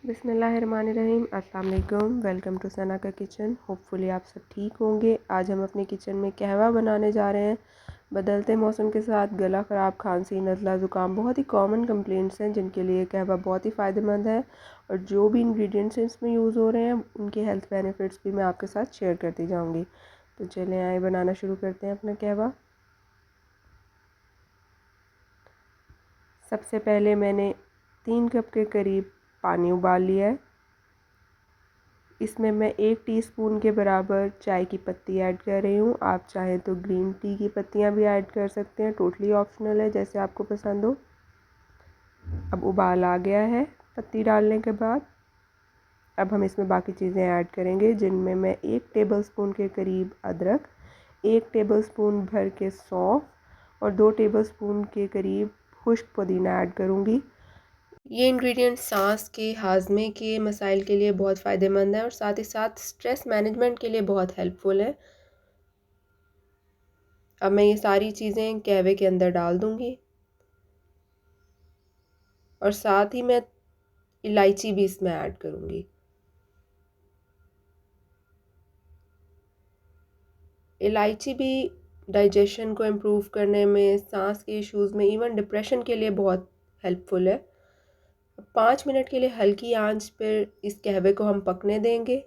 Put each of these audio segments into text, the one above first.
बिस्मिल्लाहिर्रहमानिर्रहीम। अस्सलाम वालेकुम। वेलकम टू सना का किचन। होपफुली आप सब ठीक होंगे। आज हम अपने किचन में कहवा बनाने जा रहे हैं। बदलते मौसम के साथ गला ख़राब, खांसी, नज़ला, ज़ुकाम बहुत ही कॉमन कंप्लेंट्स हैं जिनके लिए कहवा बहुत ही फ़ायदेमंद है। और जो भी इंग्रेडिएंट्स इसमें यूज़ हो रहे हैं उनके हेल्थ बेनिफिट्स भी मैं आपके साथ शेयर करती जाऊँगी। तो चलें आए बनाना शुरू करते हैं अपना कहवा। सबसे पहले मैंने 3 कप के करीब पानी उबाल लिया है। इसमें मैं 1 टीस्पून के बराबर चाय की पत्ती ऐड कर रही हूँ। आप चाहें तो ग्रीन टी की पत्तियाँ भी ऐड कर सकते हैं, टोटली ऑप्शनल है, जैसे आपको पसंद हो। अब उबाल आ गया है पत्ती डालने के बाद। अब हम इसमें बाकी चीज़ें ऐड करेंगे, जिनमें मैं 1 टेबलस्पून के करीब अदरक, 1 टेबलस्पून भर के सौंफ और 2 टेबलस्पून के करीब खुश्क पुदीना ऐड करूँगी। ये इंग्रेडिएंट सांस के, हाजमे के मसाइल के लिए बहुत फ़ायदेमंद है और साथ ही साथ स्ट्रेस मैनेजमेंट के लिए बहुत हेल्पफुल है। अब मैं ये सारी चीज़ें कहवे के अंदर डाल दूँगी और साथ ही मैं इलायची भी इसमें ऐड करूँगी। इलायची भी डाइजेशन को इम्प्रूव करने में, सांस के इश्यूज़ में, इवन डिप्रेशन के लिए बहुत हेल्पफुल है। 5 मिनट के लिए हल्की आंच पर इस कहवे को हम पकने देंगे।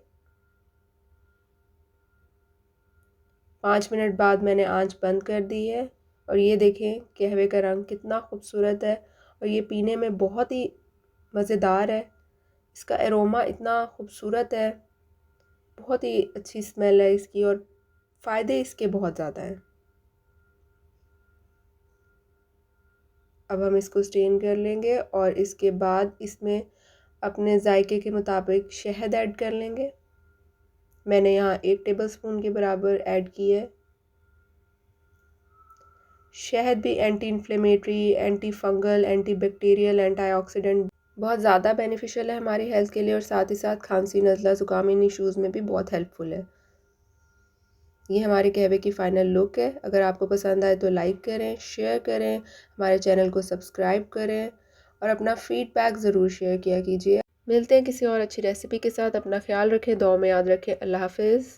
5 मिनट बाद मैंने आंच बंद कर दी है और ये देखें कहवे का रंग कितना खूबसूरत है और ये पीने में बहुत ही मज़ेदार है। इसका एरोमा इतना खूबसूरत है, बहुत ही अच्छी स्मेल है इसकी और फ़ायदे इसके बहुत ज़्यादा हैं। अब हम इसको स्टेन कर लेंगे और इसके बाद इसमें अपने जायके के मुताबिक शहद ऐड कर लेंगे। मैंने यहाँ 1 टेबलस्पून के बराबर ऐड की है। शहद भी anti inflammatory, anti fungal, anti bacterial, antioxidant बहुत ज़्यादा बेनिफिशियल है हमारी हेल्थ के लिए और साथ ही साथ खांसी, नज़ला, ज़ुकाम इन इश्यूज़ में भी बहुत हेल्पफुल है। ये हमारे कहवे की फ़ाइनल लुक है। अगर आपको पसंद आए तो लाइक करें, शेयर करें, हमारे चैनल को सब्सक्राइब करें और अपना फ़ीडबैक ज़रूर शेयर किया कीजिए। मिलते हैं किसी और अच्छी रेसिपी के साथ। अपना ख्याल रखें, दुआ में याद रखें। अल्लाह हाफ़िज़।